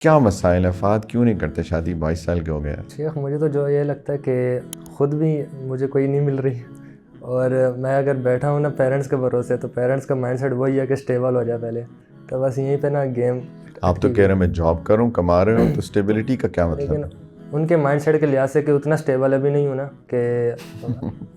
کیا مسائل ہیں؟ فہد کیوں نہیں کرتے شادی؟ 22 سال کے ہو گیا. شیخ مجھے تو جو یہ لگتا ہے کہ خود بھی مجھے کوئی نہیں مل رہی، اور میں اگر بیٹھا ہوں نا پیرنٹس کے بھروسے، تو پیرنٹس کا مائنڈ سیٹ وہی ہے کہ اسٹیبل ہو جائے پہلے، تو بس یہیں پہ نا گیم. آپ تو کہہ رہے ہیں میں جاب کروں، کما رہے ہوں، تو اسٹیبلٹی کا کیا مطلب لیکن ہے؟ ان کے مائنڈ سیٹ کے لحاظ سے کہ اتنا اسٹیبل ابھی نہیں ہوں نا کہ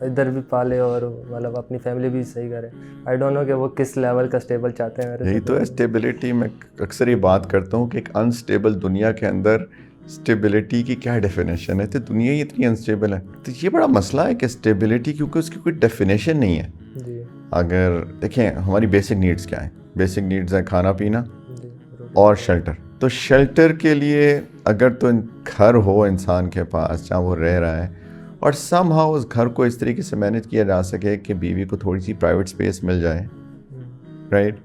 ادھر بھی پالے اور مطلب اپنی فیملی بھی صحیح کرے. آئی ڈونٹ نو کہ وہ کس لیول کا اسٹیبل چاہتے ہیں میرے سے. یہی تو ہے اسٹیبلٹی. میں اکثر یہ بات کرتا ہوں کہ ایک انسٹیبل دنیا کے اندر اسٹیبلٹی کی کیا ڈیفینیشن ہے؟ تو دنیا ہی اتنی انسٹیبل ہے. تو یہ بڑا مسئلہ ہے کہ اسٹیبلٹی، کیونکہ اس کی کوئی ڈیفینیشن نہیں ہے. جی اگر دیکھیں ہماری بیسک نیڈس کیا ہیں؟ بیسک نیڈس ہیں کھانا پینا جی اور شیلٹر. تو شیلٹر کے لیے اگر تو گھر ہو انسان کے پاس جہاں وہ رہ رہا ہے، اور سم ہاؤ اس گھر کو اس طریقے سے مینیج کیا جا سکے کہ بیوی کو تھوڑی سی پرائیویٹ اسپیس مل جائے، رائٹ،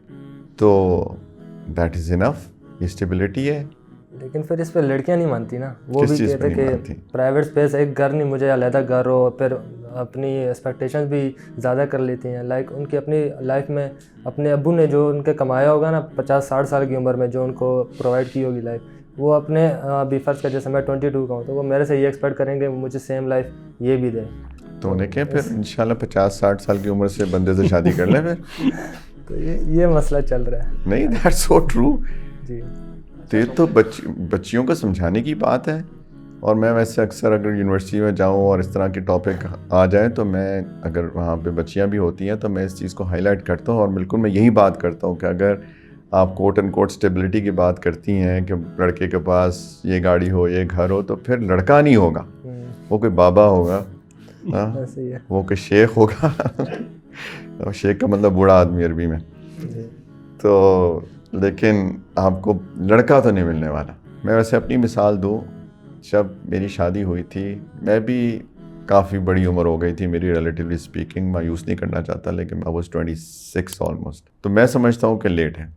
تو دیٹ از انف. یہ اسٹیبلٹی ہے. لیکن پھر اس پہ لڑکیاں نہیں مانتی نا. وہ کس بھی چیز پہ کہتے نہیں کہ مانتی؟ پرائیویٹ اسپیس، ایک گھر نہیں، مجھے علیحدہ گھر ہو. پھر اپنی ایکسپیکٹیشنز بھی زیادہ کر لیتی ہیں. لائک ان کی اپنی لائف میں اپنے ابو نے جو ان کے کمایا ہوگا نا 50-60 سال کی عمر میں، جو ان کو پرووائڈ کی ہوگی لائف، وہ اپنے ابھی فرض کا جیسے میں 22 کا ہوں، تو وہ میرے سے یہ ایکسپیکٹ کریں گے مجھے سیم لائف یہ بھی دے. تو انہیں کہ پھر انشاءاللہ 50-60 سال کی عمر سے بندے سے شادی کر لیں پھر. تو یہ مسئلہ چل رہا ہے. نہیں، دیٹس سو ٹرو. جی تو یہ تو بچیوں کو سمجھانے کی بات ہے. اور میں ویسے اکثر اگر یونیورسٹی میں جاؤں اور اس طرح کے ٹاپک آ جائیں، تو میں اگر وہاں پہ بچیاں بھی ہوتی ہیں تو میں اس چیز کو ہائی لائٹ کرتا ہوں. اور بالکل میں یہی بات کرتا ہوں کہ اگر آپ کوٹ اینڈ کوٹ اسٹیبلٹی کی بات کرتی ہیں کہ لڑکے کے پاس یہ گاڑی ہو، یہ گھر ہو، تو پھر لڑکا نہیں ہوگا، وہ کوئی بابا ہوگا، صحیح ہے. وہ کوئی شیخ ہوگا. شیخ کا مطلب بوڑھا آدمی عربی میں. تو لیکن آپ کو لڑکا تو نہیں ملنے والا. میں ویسے اپنی مثال دوں، جب میری شادی ہوئی تھی میں بھی کافی بڑی عمر ہو گئی تھی میری، ریلیٹیولی اسپیکنگ. مایوس نہیں کرنا چاہتا، لیکن I was 26 آلموسٹ. تو میں سمجھتا ہوں کہ لیٹ ہے.